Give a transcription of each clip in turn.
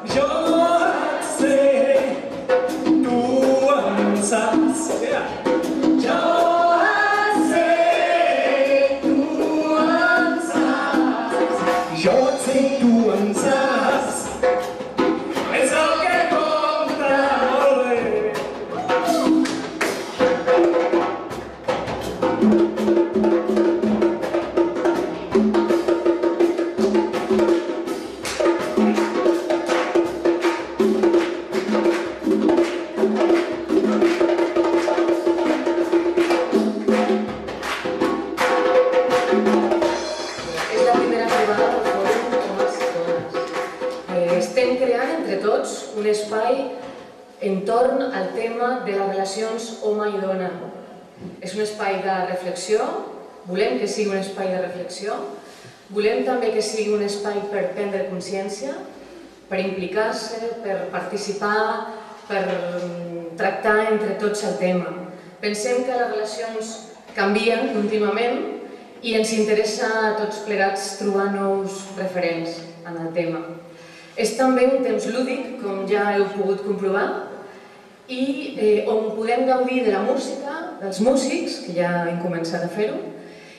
Jo et sé, tu en saps. Jo et sé, tu en saps. Jo et sé, tu en saps. És el que compta, molt bé. Estem creant entre tots un espai entorn al tema de les relacions home i dona. És un espai de reflexió, volem que sigui un espai de reflexió, volem també que sigui un espai per prendre consciència, per implicar-se, per participar, per tractar entre tots el tema. Pensem que les relacions canvien contínuament i ens interessa a tots plegats trobar nous referents en el tema. És també un temps lúdic, com ja heu pogut comprovar, i on podem gaudir de la música, dels músics, que ja hem començat a fer-ho,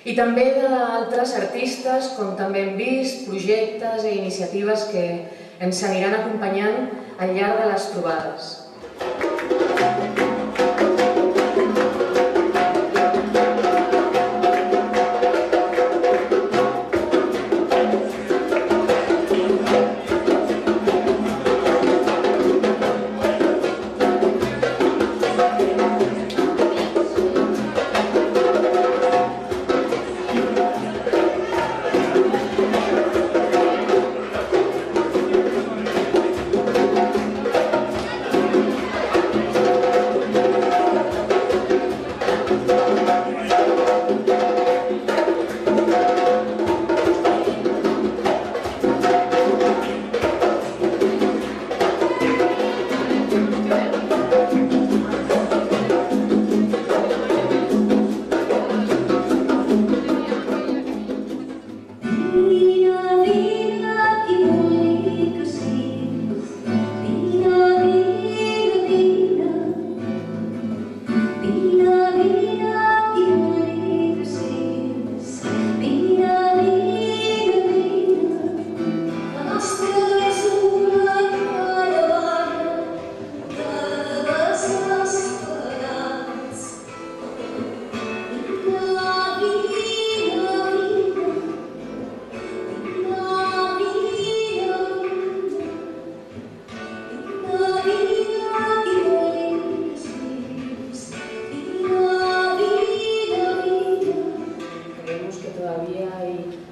i també d'altres artistes, com també hem vist, projectes i iniciatives que ens aniran acompanyant al llarg de les trobades.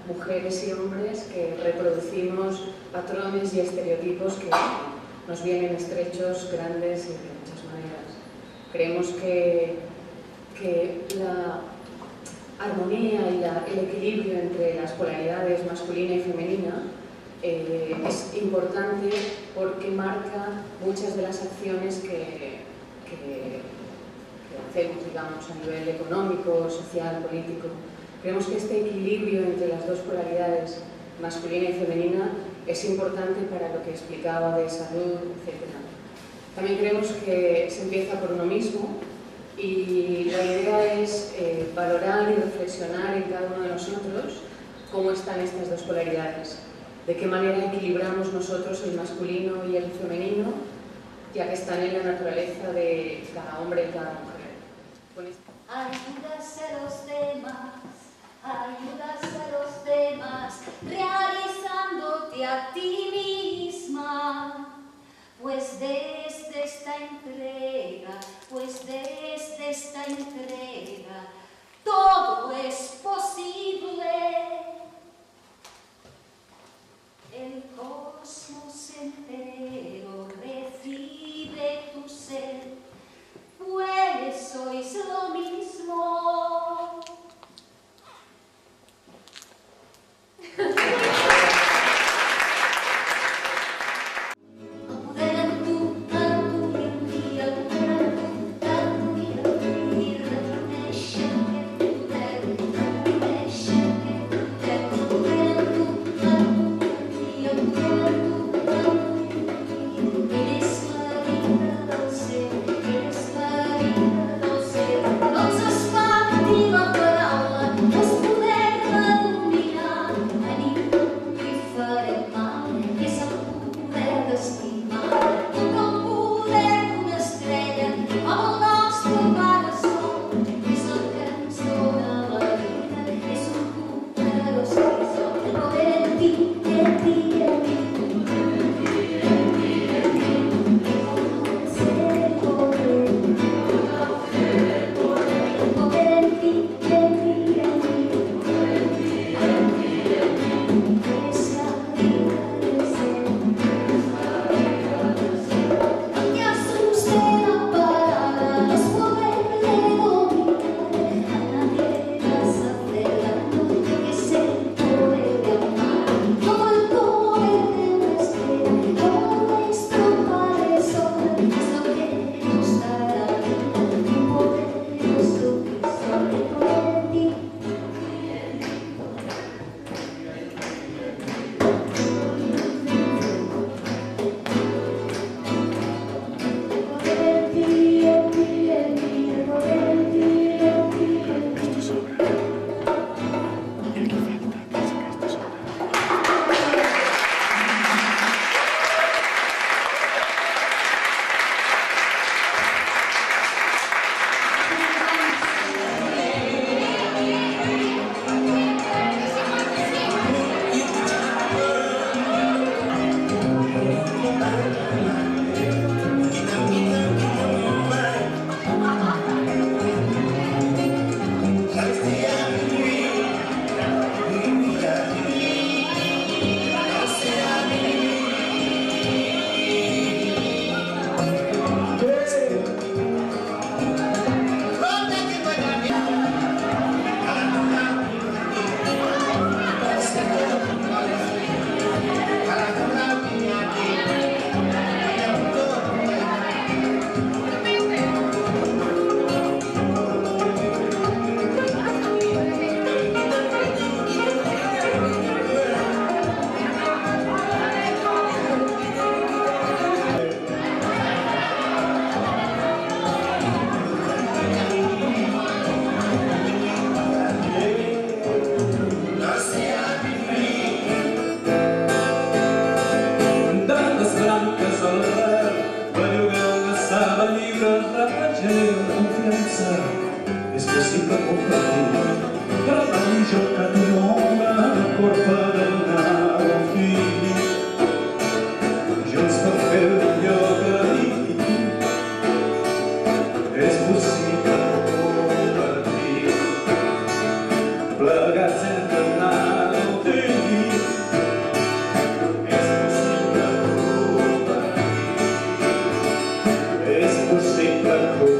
Mujeres y hombres que reproducimos patrones y estereotipos que nos vienen estrechos, grandes y de muchas maneras. Creemos que la armonía y el equilibrio entre las polaridades masculina y femenina es importante porque marca muchas de las acciones que hacemos, digamos, a nivel económico, social, político. Creemos que este equilibrio entre las dos polaridades, masculina y femenina, es importante para lo que explicaba de salud, etc. También creemos que se empieza por uno mismo y la idea es valorar y reflexionar en cada uno de nosotros cómo están estas dos polaridades, de qué manera equilibramos nosotros el masculino y el femenino, ya que están en la naturaleza de cada hombre y cada mujer. Ayudas a los demás. Ayudas a los demás, realizándote a ti misma, pues desde esta entrega, todo es posible. El cosmos entero recibe tu ser, pues sois lo mismo. ayer la confianza es posible compartir. Para mí yo caminona por para fini. Jo ens per fer un lloc ahir és possible compartir. Plegats entre anar al tenir és possible compartir. És possible compartir.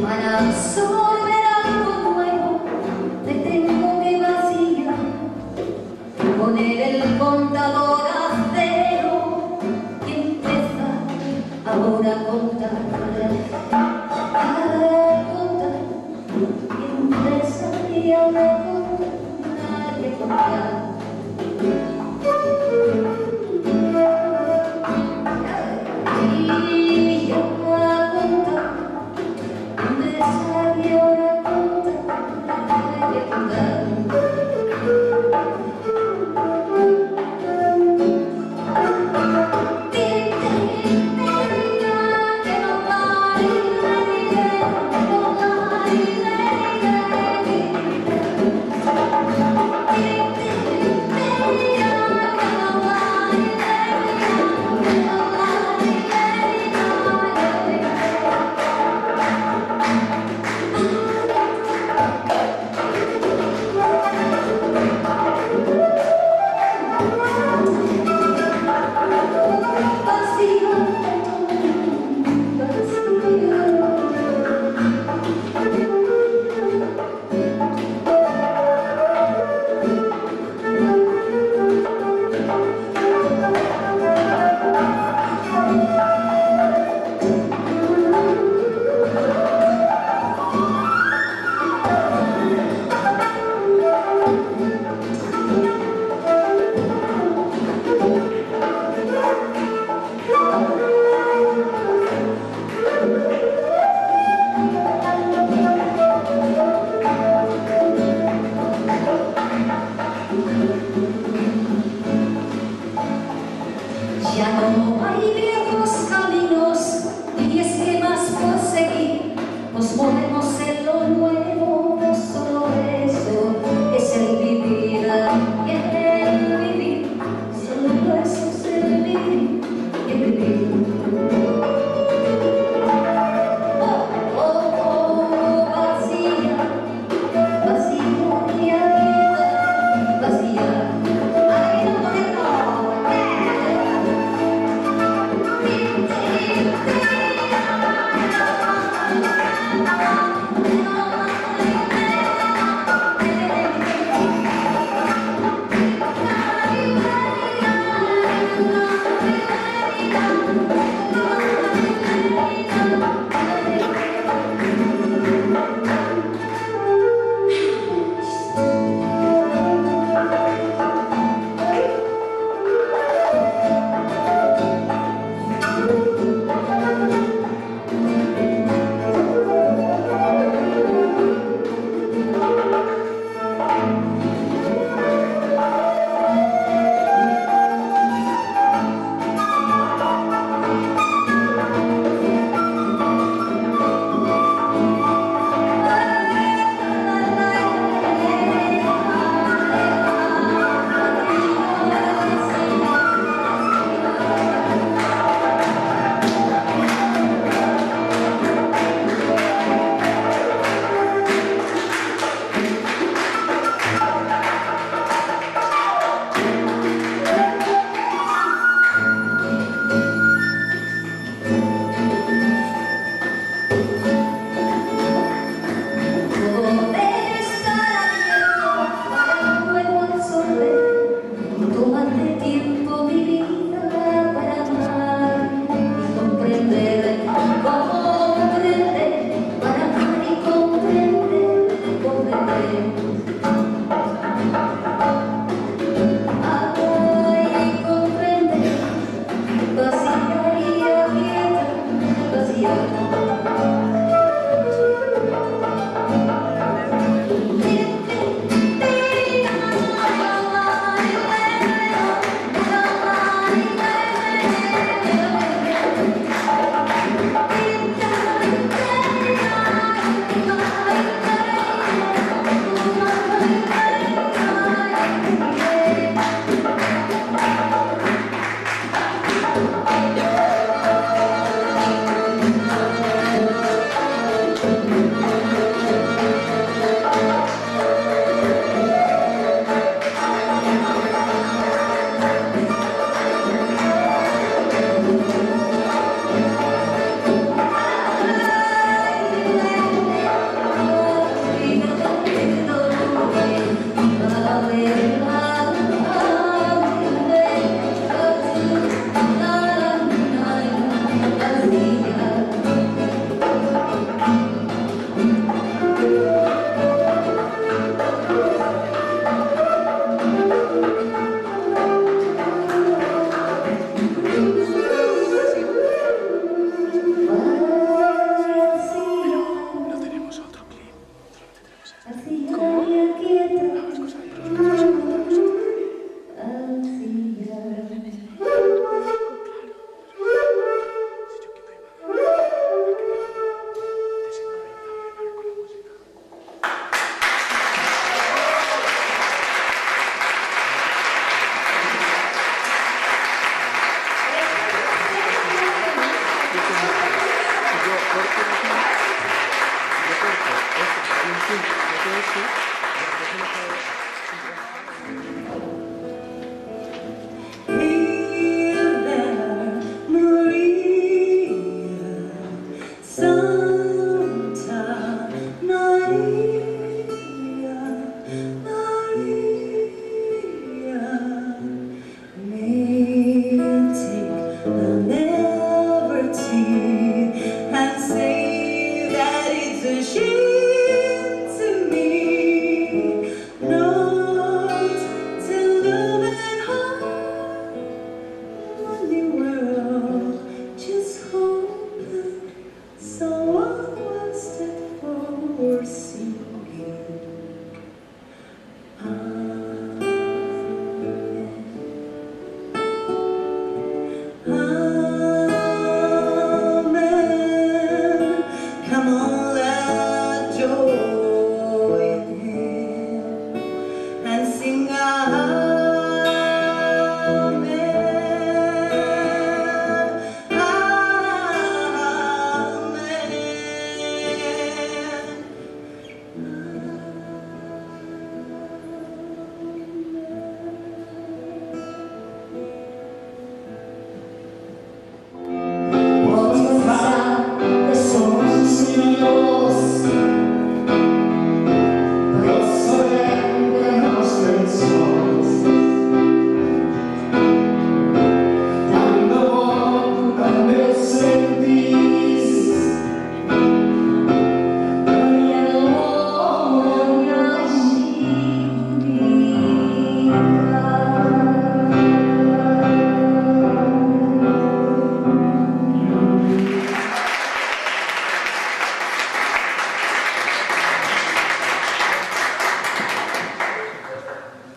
para absorber algo nuevo, te tengo que vaciar, poner el contador a cero y empezar ahora a contar, y empezar y ahora contar, y contar. Y yo a contar, empezar y ahora contar, y contar.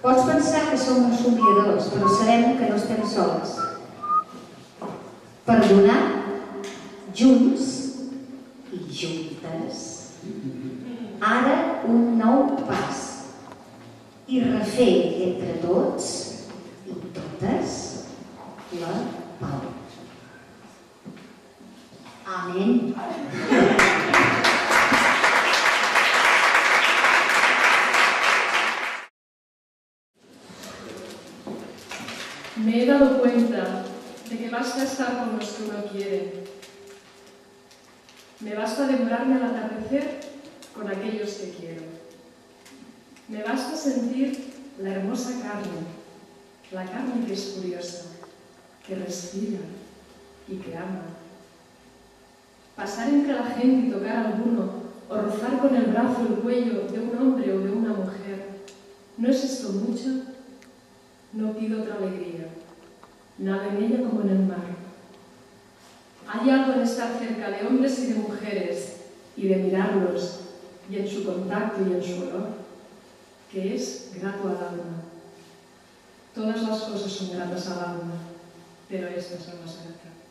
Pots pensar que som uns somniadors, però sabem que no estem sols. Perdonar, junts i juntes. Ara un nou pas. I refer entre tots i totes la pau. Amén. Me he dado cuenta de que basta estar con los que uno quiere. Me basta demorarme al atardecer con aquellos que quiero. Me basta sentir la hermosa carne, la carne que es curiosa, que respira y que ama. Pasar entre la gente y tocar a alguno, o rozar con el brazo el cuello de un hombre o de una mujer. ¿No es esto mucho? No pido otra alegría, nada en ella como en el mar. Hay algo en estar cerca de hombres y de mujeres, y de mirarlos, y en su contacto y en su olor, que es grato al alma. Todas las cosas son gratas al alma, pero estas son más gratas.